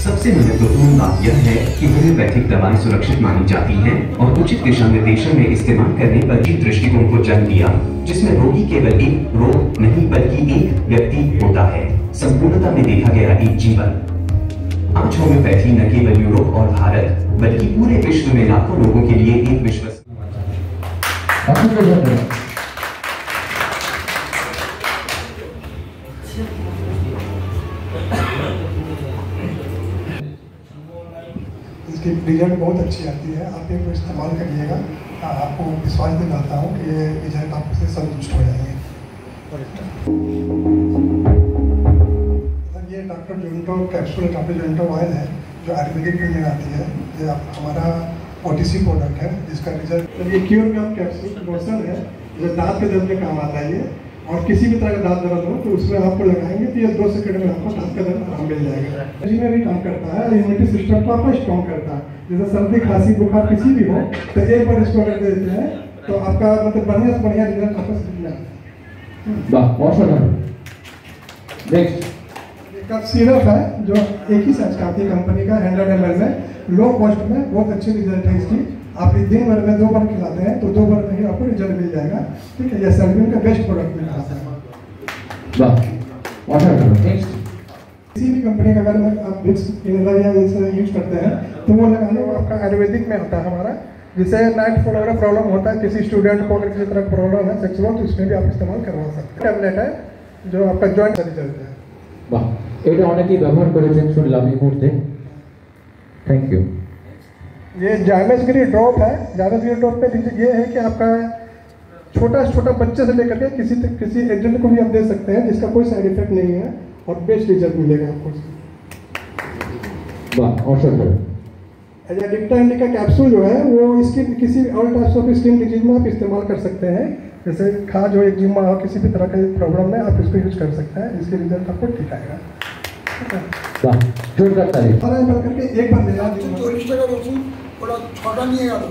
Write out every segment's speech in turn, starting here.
सबसे महत्वपूर्ण बात यह है कि होम्योपैथिक दवाएं सुरक्षित मानी जाती हैं और उचित दिशा निर्देशन में इस्तेमाल करने पर ही दृष्टिकोण को जन्म दिया, जिसमें रोगी केवल एक रोग नहीं बल्कि एक व्यक्ति होता है, संपूर्णता में देखा गया एक जीवन। आज होम्योपैथी न केवल यूरोप और भारत बल्कि पूरे विश्व में लाखों लोगों के लिए एक विश्वसनीय इसकी रिजल्ट बहुत अच्छी आती है। आप इनको इस्तेमाल करिएगा, आपको विश्वास दिलाता हूँ कि ये रिजल्ट आपसे संतुष्ट हो जाएंगे। ये डॉक्टर जोइंटो कैप्सूल, डॉक्टर जोइंटो ऑयल है जो आयुर्वेदिक में आती है। ये हमारा OTC प्रोडक्ट है जिसका रिजल्ट, ये क्योर गम कैप्सूल लोशन है जो दांत के दर्द में काम आता है। ये और किसी भी तरह का दांत दर्द हो तो उसमें आपको लगाएंगे तो ये 2 सेकंड में आपको दांत का दर्द आराम मिल जाएगा। इसमें भी काम करता है, इम्यूनिटी सिस्टम को आपका स्ट्रॉन्ग करता है। जैसे सर्दी खांसी बुखार किसी भी हो तो एक बार इसको अगर देते हैं तो आपका मतलब बढ़िया से बढ़िया रिजल्ट आपको मिलता है। कफ सिरप है जो एक ही साइज का आती है कंपनी का 100 ml में, लो कॉस्ट में बहुत अच्छी रिजल्ट है इसकी। आप दिन भर में 2 बार खिलाते हैं तो 2 बार में ही आपको रिजल्ट मिल जाएगा। ठीक है, ये सर्विन का बेस्ट प्रोडक्ट मिल रहा है। किसी भी कंपनी का अगर आप विक्स या इसे यूज करते हैं तो वो लगाने में आपका आयुर्वेदिक में होता है हमारा। जैसे नाइट फ्लो वगैरह प्रॉब्लम होता है किसी स्टूडेंट को, अगर किसी तरह का प्रॉब्लम है सेक्सुअल, तो उसमें भी आप इस्तेमाल करवा सकते हैं। टैबलेट है जो आपका जॉइंट रिजल्ट है। वाह, এটা অনেকেই ব্যবহার করেছেন শুনলাম এই মুহূর্তে। Thank you. ये जाइमेसगिरी ड्रॉप है। जाइमेसगिरी ड्रॉप पे ये है कि आपका छोटा छोटा बच्चे से लेकर के किसी एडल्ट को भी आप दे सकते हैं जिसका कोई साइड इफेक्ट नहीं है और बेस्ट रिजल्ट मिलेगा आपको। वाह, औषध डिप्टा इंडिका कैप्सूल जो है वो स्किन किसी all types of skin disease में आप इस्तेमाल कर सकते हैं। जैसे खाज हो, एक्जिमा हो, किसी भी तरह का प्रॉब्लम में आप इसको यूज कर सकते हैं। इसके रिजल्ट आपको ठीक आएगा। वाह, जोरदार तारीफ। करके एक बार मेरा 40 টাকার ওষুধ ওরা 6টা নিয়ে গেল,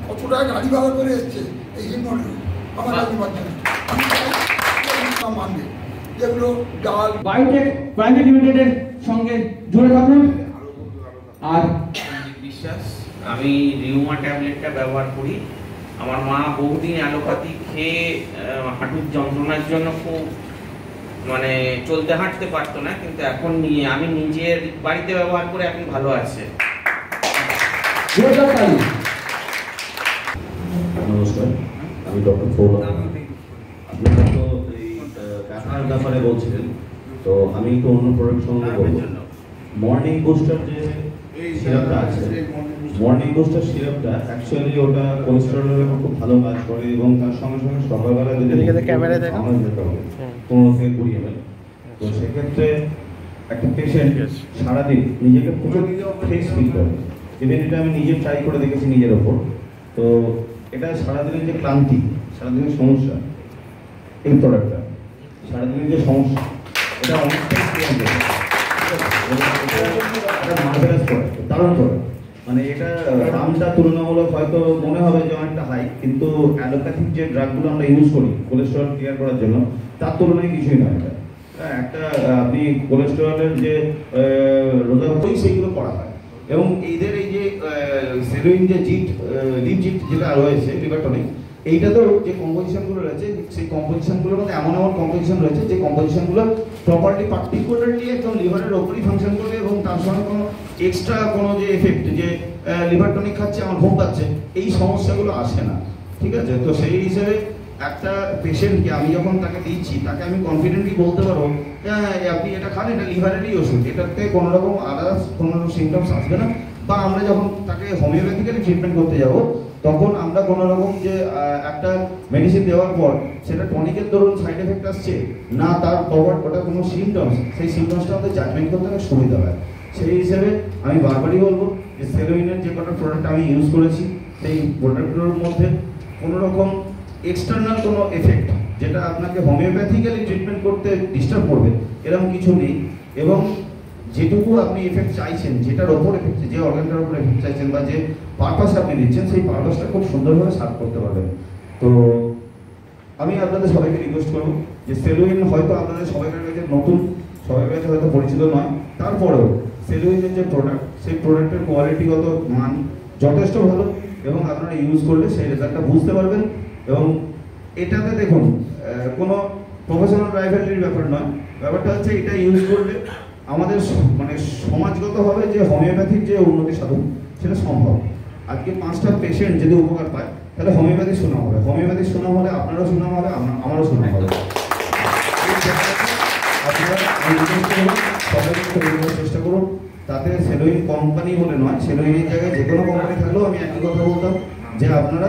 কত টাকা গাড়ি ভাড়া করে এসছে এই জন্য আমার গাড়ি পাচ্ছে না মানবে যেগুলো ডাল বায়োটেক প্রাইভেট লিমিটেডের সঙ্গে জুড়ে থাকুন। আর বিশ্বাস, আমি রিউমা ট্যাবলেটটা ব্যবহার করি। আমার মা বহুদিন অ্যালোপ্যাথি খেয়ে হাঁটুর যন্ত্রণার জন্য খুব মানে চলতে হাঁটতে পারতো না, কিন্তু এখন আমি নিজের বাড়িতে ব্যবহার করে এখন ভালো আছে। নমস্কার, আমি ডক্টর ফৌরভ। আপনারা তো এই কাঁথার ব্যাপারে বলছিলেন, তো আমি একটু অন্য প্রোডাক্ট সম্বন্ধে বলবো। মর্নিং বুস্টার যে সিরাপটা আছে, মর্নিং বুস্টার সিরাপটা অ্যাকচুয়ালি ওটা কোলেস্টেরলের উপর খুব ভালো কাজ করে এবং তার সঙ্গে সঙ্গে সকালবেলা যদি ক্যামেরা দেখেন 15 থেকে 20 ml। তো সেক্ষেত্রে একটা পেশেন্ট সারাদিন নিজেকে পুরো ফ্রেশ ফিল করে। ইভেন এটা আমি নিজে ট্রাই করে দেখেছি নিজের ওপর। তো এটা সারাদিনের যে ক্লান্তি, সারাদিনের সমস্যা, এই প্রোডাক্টটা সারাদিনের যে সমস্যা এটা অনেকটাই মার্ভেলাস প্রোডাক্ট, দারুণ প্রোডাক্ট। মানে এটা দামটা তুলনামূলক হয়তো মনে হবে যে অনেকটা হাই, কিন্তু অ্যালোপ্যাথিক যে ড্রাগগুলো আমরা ইউজ করি কোলেস্টেরল ক্লিয়ার করার জন্য তার তুলনায় কিছুই নয়। এটা একটা আপনি কোলেস্টেরলের যে রোধাবই সেইগুলো করা হয় এবং এদের এই যে সেলুইন যে জিট যেটা রয়েছে লিভার টনিক, এইটাতেও যে কম্পোজিশনগুলো রয়েছে সেই কম্পোজিশনগুলোর মধ্যে এমন এমন কম্পোজিশন রয়েছে যে কম্পোজিশনগুলো প্রপারলি পার্টিকুলারলি একদম লিভারের ওপরই ফাংশন করবে এবং তার সঙ্গে কোনো এক্সট্রা কোনো যে এফেক্ট যে লিভার টনিক খাচ্ছে আমার ঘুম পাচ্ছে এই সমস্যাগুলো আসে না। ঠিক আছে, তো সেই হিসেবে একটা পেশেন্টকে আমি যখন তাকে দিচ্ছি তাকে আমি কনফিডেন্টলি বলতে পারবো হ্যাঁ আপনি এটা খান, এটা লিভারেরই ওষুধ, এটাতে কোনো রকম আদার্স কোনো সিমটমস আসবে না। বা আমরা যখন তাকে হোমিওপ্যাথিক্যালি ট্রিটমেন্ট করতে যাব তখন আমরা কোনো রকম যে একটা মেডিসিন দেওয়ার পর সেটা টনিকের ধরুন সাইড এফেক্ট আসছে না, তার কভার ওটা কোনো সিমটমস, সেই সিমটমসটা আমাদের জাজমেন্ট করতে অনেক সুবিধা হয়। সেই হিসেবে আমি বারবারই বলবো যে সেলোইনের যে কটা প্রোডাক্ট আমি ইউজ করেছি সেই প্রোডাক্টগুলোর মধ্যে কোনো রকম এক্সটার্নাল কোনো এফেক্ট যেটা আপনাকে হোমিওপ্যাথিক্যালি ট্রিটমেন্ট করতে ডিস্টার্ব করবে এরকম কিছু নেই। এবং যেটুকু আপনি এফেক্ট চাইছেন, যেটার ওপর এফেক্ট, যে অর্গানটার ওপর এফেক্ট চাইছেন বা যে পারপাস আপনি দিচ্ছেন সেই পারপাসটা খুব সুন্দরভাবে সার্ভ করতে পারবেন। তো আমি আপনাদের সবাইকে রিকোয়েস্ট করবো যে সেলোইন হয়তো আপনাদের সবাইকার কাছে নতুন, সবাইকার কাছে হয়তো পরিচিত নয়, তারপরেও সেলোইনের যে প্রোডাক্ট সেই প্রোডাক্টের কোয়ালিটিগত মান যথেষ্ট ভালো এবং আপনারা ইউজ করলে সেই রেজাল্টটা বুঝতে পারবেন। এবং এটাতে দেখুন কোনো প্রফেশনাল রাইভালরির ব্যাপার নয়, ব্যাপারটা হচ্ছে এটা ইউজ করলে আমাদের মানে সমাজগতভাবে যে হোমিওপ্যাথির যে উন্নতি সাধন সেটা সম্ভব। আজকে 5টা পেশেন্ট যদি উপকার পায় তাহলে হোমিওপ্যাথি শোনা হবে, হোমিওপ্যাথি শোনা হলে আপনারও শোনা হবে, আমারও শোনা হবে। আপনারা সবাই চেষ্টা করুন, তাতে সেলোইন কোম্পানি বলে নয়, সেলোইনের জায়গায় যে কোনো কোম্পানি থাকলেও আমি একই কথা বলতাম যে আপনারা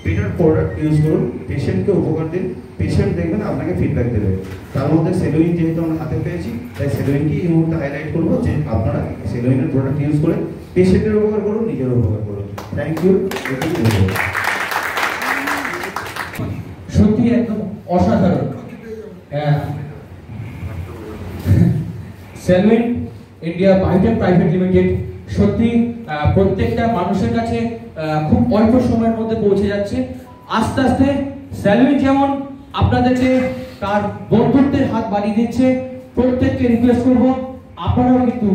বেটার প্রোডাক্ট ইউজ করুন, পেশেন্টকে উপকার দিন, পেশেন্ট দেখবেন আপনাকে ফিডব্যাক দেবে। তার মধ্যে সেলোইন যেহেতু আমরা হাতে পেয়েছি তাই সেলোইনকে এই মুহূর্তে হাইলাইট করবো যে আপনারা সেলোইনের প্রোডাক্ট ইউজ করে পেশেন্টের উপকার করুন, নিজের উপকার করুন। Thank you. সত্যি একদম অসাধারণ। সেলোইন ইন্ডিয়া বায়োটেক প্রাইভেট লিমিটেড সত্যি প্রত্যেকটা মানুষের কাছে খুব অল্প সময়ের মধ্যে পৌঁছে যাচ্ছে। আস্তে আস্তে সেলোইন যেমন আপনাদেরকে তার বন্ধুত্বের হাত বাড়িয়ে দিচ্ছে, প্রত্যেককে রিকোয়েস্ট করবো আপনারাও কিন্তু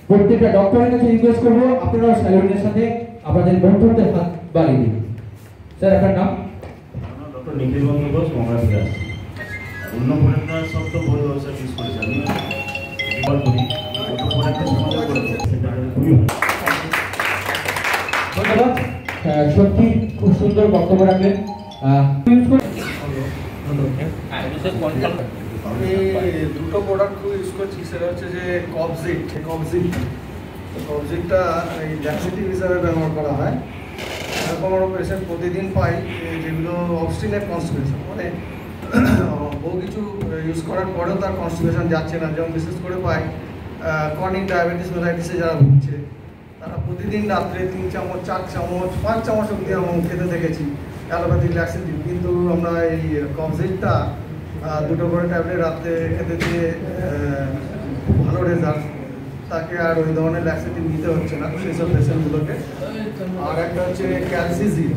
প্রত্যেকটা ডক্টরের কাছে রিকোয়েস্ট করবো আপনারাও সেলোইনের সাথে আপনাদের বন্ধুত্বের হাত বাড়িয়ে দিন। স্যার আপনার নাম? ডক্টর নিখিল বন্দ্যোপাধ্যায়, মহারাষ্ট্র। অন্য প্রোডাক্টরা সব তো বড় ব্যবসা ইউজ করেছে, আমি এবার করি অন্য প্রোডাক্টের সঙ্গে সেটা খুবই ভালো। ধন্যবাদ, সত্যি খুব সুন্দর বক্তব্য রাখলেন। আমি দুটো প্রোডাক্ট খুব ইউজ করছি, সেটা হচ্ছে যে কবজিটটা এই ল্যাক্সেটিভ হিসাবে ব্যবহার করা হয়। এরকম আমরা পেশেন্ট প্রতিদিন পাই যেগুলো অবস্টিনেট কনস্টিপেশন, মানে বহু কিছু ইউজ করার পরেও তার কনস্টিপেশন যাচ্ছে না। যেমন বিশেষ করে পাই ক্রনিক ডায়াবেটিস মেলাইটিসে যারা ভুগছে তারা প্রতিদিন রাত্রে 3 চামচ 4 চামচ 5 চামচ অব্দি আমি খেতে দেখেছি অ্যালোপ্যাথিক ল্যাক্সেটিভ। কিন্তু আমরা এই কবজিটটা দুটো করে ট্যাবলেট রাত্রে খেতে দিয়ে খুব ভালো রেজাল্ট, তাকে আর ওই ধরনের ল্যাক্সেটিভ নিতে হচ্ছে না সেই সব পেশেন্টগুলোকে। আর একটা হচ্ছে ক্যালসিজিন,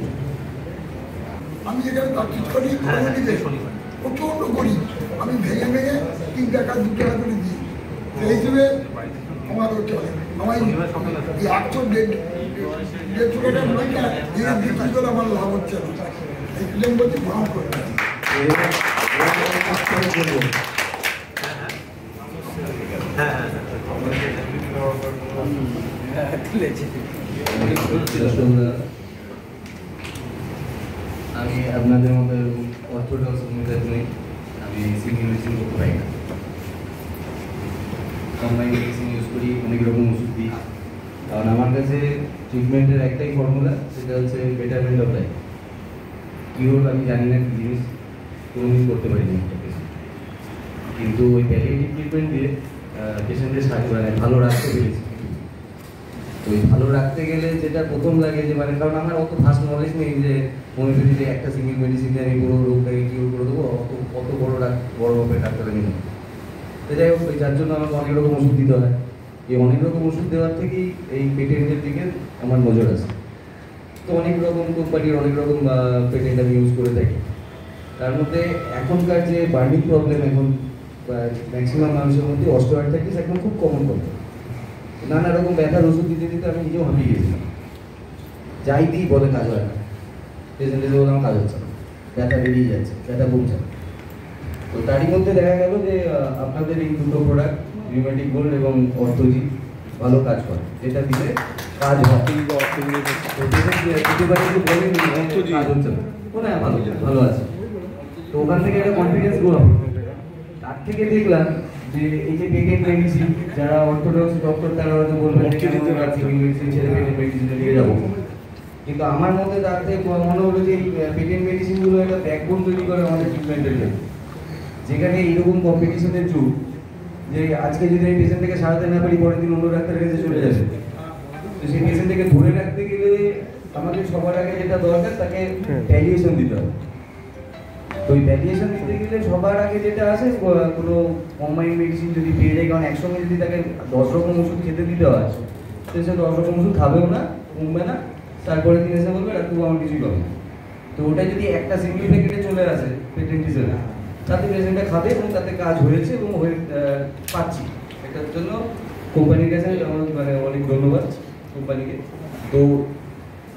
আমি যেখানে প্র্যাকটিস করি প্রচণ্ড করি, আমি ভেঙে 3 টাকা 2 টাকা করে দিই। সেই হিসেবে আমার চলে, আমার এই 150 টাকার বইটা বিক্রি করে আমার লাভ হচ্ছে না, এই ক্লেম করছি ভালো করে। আমি আপনাদের মতো অর্থোডক্স মেথড নেই, আমি সিঙ্গেল মেডিসিন করতে পারি না। কম্বাইন মেডিসিন ইউজ করি, অনেক রকম ওষুধ দিই, কারণ আমার কাছে ট্রিটমেন্টের একটাই ফর্মুলা, সেটা হচ্ছে বেটারমেন্ট অফ লাইফ। কিওর আমি জানি না কি জিনিস, কোনোদিন করতে পারি না একটা পেশেন্ট, কিন্তু ওই প্যালিয়েটিভ ট্রিটমেন্ট দিয়ে পেশেন্টের সাহায্য মানে ভালো রাখতে পেরেছি। তো ওই ভালো রাখতে গেলে যেটা প্রথম লাগে যে মানে, কারণ আমার অত ফাস্ট নলেজ নেই যে হোমিওপ্যাথিতে একটা সিঙ্গেল মেডিসিন দিয়ে আমি পুরো রোগটাকে কিওর করে দেবো, অত বড় মাপের ডাক্তার আমি নেই। তো যাই হোক, যার জন্য আমাকে অনেক রকম ওষুধ দিতে হয়। এই অনেক রকম ওষুধ দেওয়ার থেকেই এই পেটেন্টের দিকে আমার নজর আছে। তো অনেক রকম কোম্পানির অনেক রকম পেটেন্ট আমি ইউজ করে থাকি। তার মধ্যে এখনকার যে বার্নিং প্রবলেম, এখন ম্যাক্সিমাম মানুষের মধ্যে অস্টিওআর্থ্রাইটিস এখন খুব কমন প্রবলেম। নানা রকম ব্যথার ওষুধ দিতে দিতে আমি নিজেও হাঁপিয়ে গেছিলাম, যাই দিই বলে কাজ হয় না, পেশেন্টের বলে আমার কাজ হচ্ছে না, ব্যথা বেরিয়ে যাচ্ছে, ব্যথা কমছে না। তো তারই মধ্যে দেখা গেল যে আপনাদের এই দুটো প্রোডাক্ট রিউম্যাটিক গোল্ড এবং অর্থোজি ভালো কাজ করে, যেটা দিলে কাজ হয়। কাজ হচ্ছে না, ভালো ভালো আছে, তো ওখান থেকে একটা কনফিডেন্স গ্রো হবে। তার থেকে দেখলাম যে এই যে পেটেন্ট মেডিসিন, যারা অর্থোডক্স ডক্টর তারা হয়তো বলবেন মেডিসিন ছেড়ে পেটেন্ট মেডিসিনে দিয়ে যাবো, কিন্তু আমার মধ্যে তার থেকে মনে হলো যে এই পেটেন্ট মেডিসিনগুলো একটা ব্যাকবোন তৈরি করে আমাদের ট্রিটমেন্টের জন্য। যেখানে এইরকম কম্পিটিশনের যুগ, যে আজকে যদি এই পেশেন্টটাকে সারাতে না পারি, পরের দিন অন্য ডাক্তারের কাছে চলে যাবে, তো সেই পেশেন্টটাকে ধরে রাখতে গেলে আমাদের সবার আগে যেটা দরকার, তাকে ভ্যালিয়েশন দিতে হবে। তো ওই ভ্যালিয়েশন দিতে গেলে সবার আগে যেটা আসে, কোনো কম্বাইন্ড মেডিসিন যদি পেয়ে যায়, কারণ একসঙ্গে যদি তাকে 10 রকম ওষুধ খেতে দিতে হয়, তো সে 10 রকম ওষুধ খাবেও না, কমবে না, তারপরে দিন এসে বলবে ডাক্তার আমার কিছুই হবে না। তো ওটা যদি একটা সিঙ্গেল প্যাকেটে চলে আসে পেটেন্ট হিসেবে, তাতে পেশেন্টটা খাবে এবং তাতে কাজ হয়েছে এবং হয়ে পাচ্ছি, এটার জন্য কোম্পানির কাছে আমার মানে অনেক ধন্যবাদ কোম্পানিকে। তো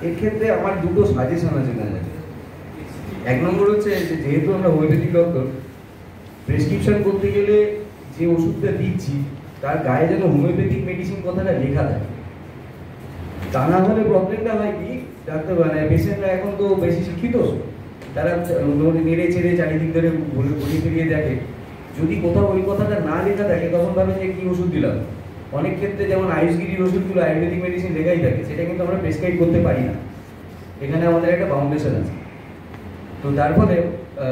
এর ক্ষেত্রে আমার দুটো সাজেশন আছে না, এক নম্বর হচ্ছে যে যেহেতু আমরা হোমিওপ্যাথিক ডক্টর, প্রেসক্রিপশন করতে গেলে যে ওষুধটা দিচ্ছি তার গায়ে যেন হোমিওপ্যাথিক মেডিসিন কথাটা লেখা থাকে। তা না হলে প্রবলেমটা হয় কি, ডাক্তার মানে পেশেন্টরা এখন তো বেশি শিক্ষিত, তারা নেড়ে চেড়ে চারিদিক ধরে ঘুরিয়ে ফিরিয়ে দেখে, যদি কোথাও ওই কথাটা না লেখা থাকে তখন ভাবে যে কি ওষুধ দিলাম। অনেক ক্ষেত্রে যেমন আয়ুষগিরির ওষুধগুলো আয়ুর্বেদিক মেডিসিন লেখাই থাকে, সেটা কিন্তু আমরা প্রেসক্রাইব করতে পারি না, এখানে আমাদের একটা বাউন্ডেশন আছে। তো তার ফলে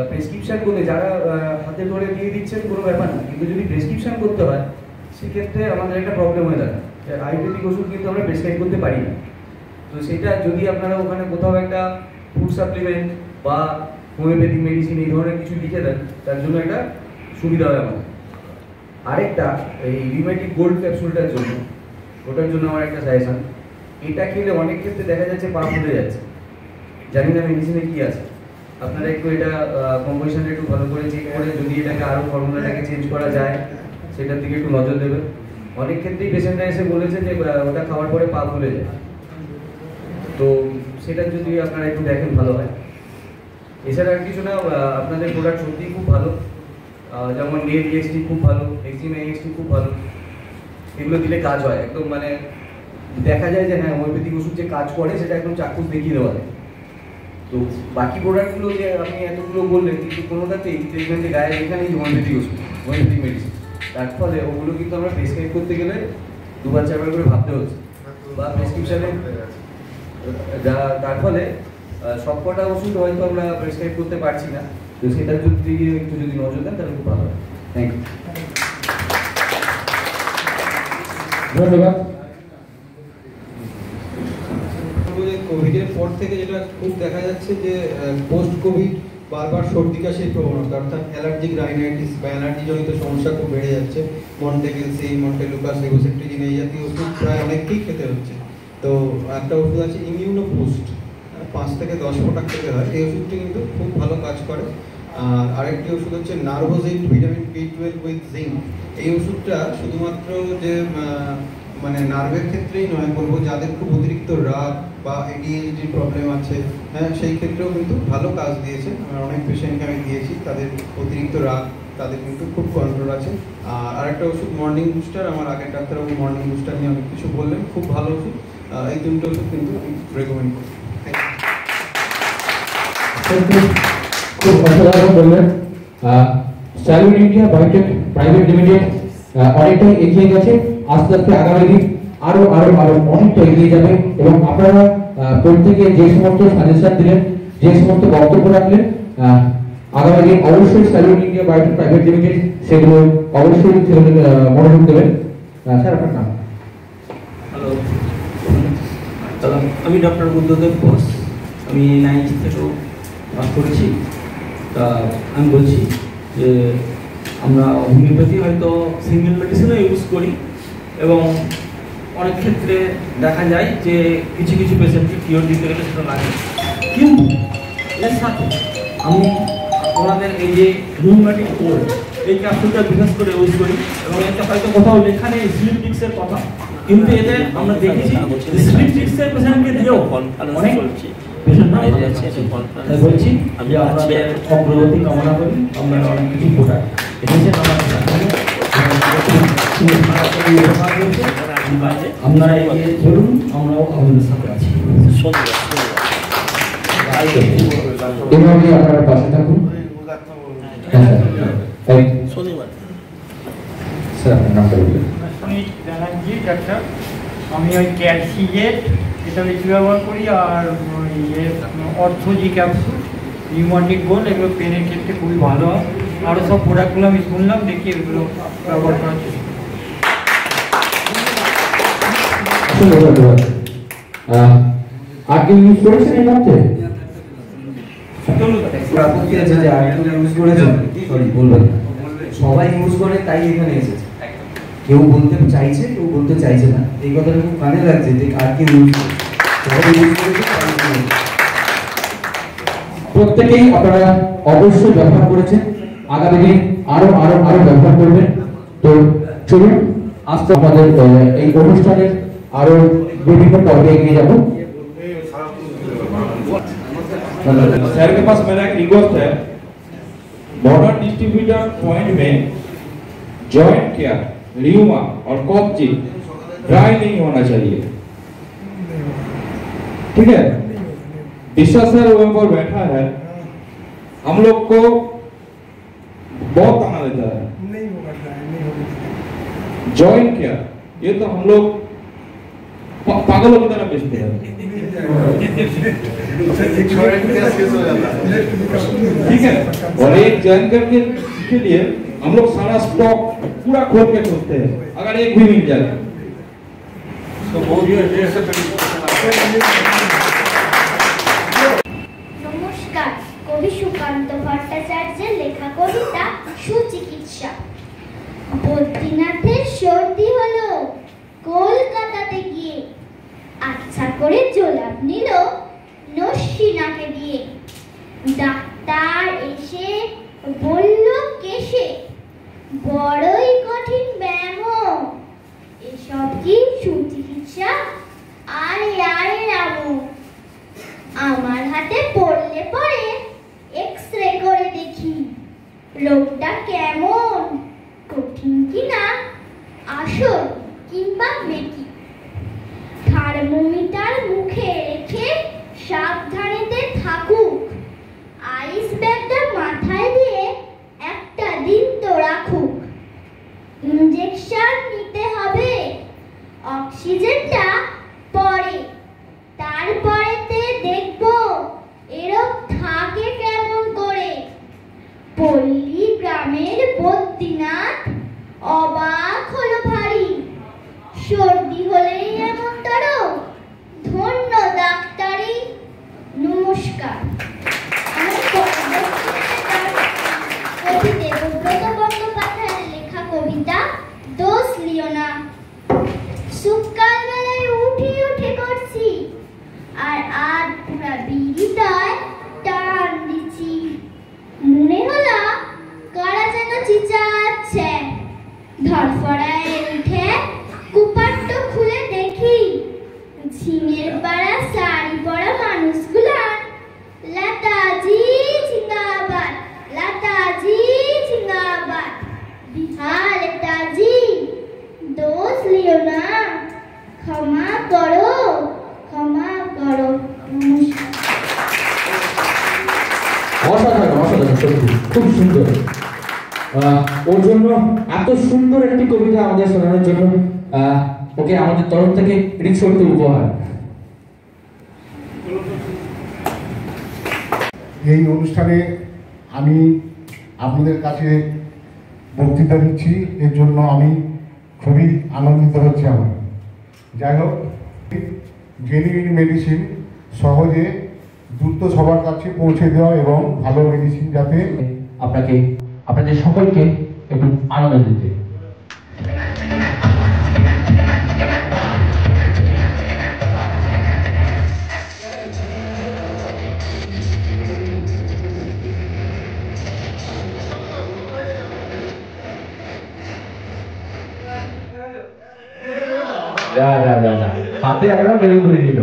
প্রেসক্রিপশন করলে যারা হাতে ধরে দিয়ে দিচ্ছেন কোনো ব্যাপার না, কিন্তু যদি প্রেসক্রিপশন করতে হয় সেক্ষেত্রে আমাদের একটা প্রবলেম হয়ে দাঁড়ায়। আয়ুর্বেদিক ওষুধ কিন্তু আমরা প্রেসক্রাইব করতে পারি না। তো সেটা যদি আপনারা ওখানে কোথাও একটা ফুড সাপ্লিমেন্ট বা হোমিওপ্যাথিক মেডিসিন এই ধরনের কিছু লিখে দেন, তার জন্য একটা সুবিধা হয় আমাদের। আরেকটা এই রিউমেটিক গোল্ড ক্যাপসুলটার জন্য, ওটার জন্য আমার একটা সাজেশন, এটা খেলে অনেক ক্ষেত্রে দেখা যাচ্ছে পা ফুলে যাচ্ছে, জানি না মেডিসিনে কি আছে। আপনারা একটু এটা কম্পোজিশনটা একটু ভালো করে চেক করে যদি এটাকে আরও ফর্মুলাটাকে চেঞ্জ করা যায় সেটার দিকে একটু নজর দেবেন। অনেক ক্ষেত্রেই পেশেন্টরা এসে বলেছে যে ওটা খাওয়ার পরে পা ফুলে যায়, তো সেটা যদি আপনারা একটু দেখেন ভালো হয়। এছাড়া আর কিছু না, আপনাদের প্রোডাক্ট সত্যিই খুব ভালো, যেমন নেল ইএক্সটি খুব ভালো, এক্সিমা ইএক্সটি খুব ভালো, এগুলো দিলে কাজ হয় একদম, মানে দেখা যায় যে হ্যাঁ হোমিওপ্যাথিক ওষুধ যে কাজ করে সেটা একদম চাক্ষুষ দেখিয়ে দেওয়া যায়। তো বাকি প্রোডাক্টগুলো যে আপনি এতগুলো বললেন, কিন্তু কোনোটাতেই দেখবেন যে গায়ে এখানেই হোমিওপ্যাথিক ওষুধ, হোমিওপ্যাথিক মেডিসিন, তার ফলে ওগুলো কিন্তু আমরা প্রেসক্রাইব করতে গেলে 2-4 করে ভাবতে হচ্ছে, বা প্রেসক্রিপশনে তার ফলে সবকটা ওষুধ হয়তো আমরা প্রেসক্রাইব করতে পারছি না। তো সেটার যদি একটু যদি নজর দেন তাহলে খুব ভালো হয়। থ্যাংক ইউ, ধন্যবাদ। কোভিডের পর থেকে যেটা খুব দেখা যাচ্ছে যে পোস্ট কোভিড বারবার সর্দি কাশির প্রবণতা, অর্থাৎ অ্যালার্জিক রাইনাইটিস বা অ্যালার্জি জনিত সমস্যা খুব বেড়ে যাচ্ছে। মন্টেগেলসি, মন্টেলুকাস, এগোসেট্রিজিন এই জাতীয় ওষুধ প্রায় অনেককেই খেতে হচ্ছে। তো একটা ওষুধ আছে ইমিউনো বুস্ট, 5 থেকে 10 ফোঁটা খেতে হয়, এই ওষুধটি কিন্তু খুব ভালো কাজ করে। আর আরেকটি ওষুধ হচ্ছে নার্ভোজিন ভিটামিন B12 উইথ জিঙ্ক। এই ওষুধটা শুধুমাত্র যে মানে নার্ভের ক্ষেত্রেই নয়, বলবো যাদের খুব অতিরিক্ত রাগ বা ADHD প্রবলেম আছে, হ্যাঁ সেই ক্ষেত্রেও কিন্তু ভালো কাজ দিয়েছে। আমার অনেক পেশেন্টকে আমি দিয়েছি, তাদের অতিরিক্ত রাগ তাদের কিন্তু খুব কন্ট্রোল আছে। আর আরেকটা ওষুধ মর্নিং বুস্টার, আমার আগের ডাক্তারবাবু মর্নিং বুস্টার নিয়ে অনেক কিছু বললেন, খুব ভালো ওষুধ। এই 3টে ওষুধ কিন্তু আমি রেকমেন্ড করি। খুব অসাধারণ বললেন। Salute India biotech private limited অনেকটাই এগিয়ে গেছে, আস্তে আস্তে আগামী দিন আরো আরো আরো অনেকটা এগিয়ে যাবে। এবং আপনারা প্রত্যেকে যে সমস্ত সাজেশন দিলেন, যে সমস্ত বক্তব্য রাখলেন, আগামী দিন অবশ্যই salute India biotech private limited সেগুলো অবশ্যই মনোযোগ দেবেন। স্যার আপনার নাম? হ্যালো, আমি ডক্টর বুদ্ধদেব ঘোষ, আমি 9th থেকেও পাস করেছি। তা আমি বলছি যে আমরা হোমিওপ্যাথি হয়তো সিঙ্গেল মেডিসিনও ইউজ করি, এবং অনেক ক্ষেত্রে দেখা যায় যে কিছু কিছু পেশেন্টকে কিওর দিতে গেলে সেটা লাগে, কিন্তু এর সাথে আমি ওনাদের এই যে রিউমেটিক কোল্ড এই ক্যাপসুলটা বিশেষ করে ইউজ করি, এবং এতে হয়তো কোথাও লেখা নেই স্লিপ ডিস্কের কথা, কিন্তু এতে আমরা দেখেছি স্লিপ ডিস্কের পেশেন্টকে দিয়েও অনেক পেশেন্ট ভালো যাচ্ছে। তাই বলছি যে আমাদের অগ্রগতি কামনা করি, আমরা অনেক কিছু প্রোডাক্ট এসেছেন আমাদের আপনারা এগিয়ে চলুন, আমরাও আপনাদের সাথে আছি। এভাবে আপনারা পাশে থাকুন। স্যার আপনার নামটা বলবেন। সুনীত ব্যানার্জি ডাক্তার। আমি ওই ক্যালসিজেট এটা বেশি ব্যবহার করি, আর ওই অর্থোজি ক্যাপসুল, রিউমাটিক গোল, এগুলো পেনের ক্ষেত্রে খুবই ভালো হয়। আরও সব প্রোডাক্টগুলো আমি শুনলাম, দেখি এগুলো ব্যবহার করার চেষ্টা করি। আর কি ইউজ করেছেন এই মধ্যে? আপত্তি আছে যে আর কেউ ইউজ করেছেন? সরি, বলবেন না। সবাই ইউজ করে, তাই এখানে এসেছে। কেউ বলতে চাইছে, কেউ বলতে চাইছে না। এই কথাটা খুব কানে লাগছে যে আর কেউ ইউজ করে, সবাই ইউজ করেছে, তাই এখানে এসেছে। প্রত্যেকেই আপনারা অবশ্যই ব্যবহার করেছেন, আগামী দিন আরো আরো আরো ব্যবহার করবেন। তো চলুন আজকে আমাদের এই অনুষ্ঠানের আরো বিভিন্ন পর্বে এগিয়ে যাব। सर के पास मेरा एक रिक्वेस्ट है, बॉर्डर डिस्ट्रीब्यूटर पॉइंट में जॉइंट केयर, ल्यूमा और कॉपजी ड्राई नहीं होना चाहिए, ठीक है? विश्वास सर वहाँ पर बैठा है, हम लोग को बहुत ताना देता है। जॉइंट केयर ये तो हम लोग पागलों की तरह बेचते हैं, ठीक है? और एक जानकर के लिए हम लोग सारा स्टॉक पूरा खोल के खोलते हैं, अगर एक भी मिल जाए तो बहुत ही নমস্কার, কবি সুকান্ত ভট্টাচার্যের লেখা কবিতা সুচিকিৎসা। বদ্রীনাথের সর্দি হলো কলকাতাতে গিয়ে, আচ্ছা করে জোলাপ নিল নস্যিনাকে দিয়ে। ডাক্তার এসে বলল কেশে, বড়ই কঠিন ব্যায়াম, এসব কি সুচিকিৎসা? আরে আরে রামু, আমার হাতে পড়লে পরে এক্সরে করে দেখি রোগটা কেমন, কঠিন কিনা আসল কিংবা মেকি। থার্মোমিটার মুখে রেখে সাবধানেতে থাকুক, আইস ব্যাগটা মাথায় দিয়ে একটা দিন তো রাখুক। ইনজেকশন নিতে হবে, অক্সিজেনটা পরে, তারপরেতে দেখবো এরকম থাকে কেমন করে। পল্লী গ্রামের বদ্রীনাথ অবাক হলো ভারী, সর্দি হলেই এমন তারও ধন্য ডাক্তারি। নমস্কার, কবি দেবব্রত বন্দ্যোপাধ্যায়ের লেখা কবিতা দোষ লিও না। সকাল বেলায় উঠে উঠে করছি, আর আধ পুরা বিড়িটায় টান দিচ্ছি। মনে হলো কারা যেন চিচাচ্ছে, ধরফড়ায় উঠে কুপাট্ট খুলে দেখি ঝিঙের পাড়া শাড়ি পরা মানুষগুলা লতাজি জিন্দাবাদ, লতাজি জিন্দাবাদ, বিহার লতাজি দোষ লিও না, ক্ষমা করো ক্ষমা করো। অসাধারণ অসাধারণ, সত্যি খুব সুন্দর। ওর জন্য এত সুন্দর একটি কবিতা আমাদের শোনানোর জন্য ওকে আমাদের তরফ থেকে একটি ছোট্ট উপহার। এই অনুষ্ঠানে আমি আপনাদের কাছে বক্তৃতা দিচ্ছি, এর জন্য আমি খুবই আনন্দিত হচ্ছি। আমার যাই হোক, জেনুইন মেডিসিন সহজে দ্রুত সবার কাছে পৌঁছে দেওয়া এবং ভালো মেডিসিন যাতে আপনাকে আপনাদের সকলকে একটু আনন্দ দিতে। হাতে একদম বেলুন ধরে দিল।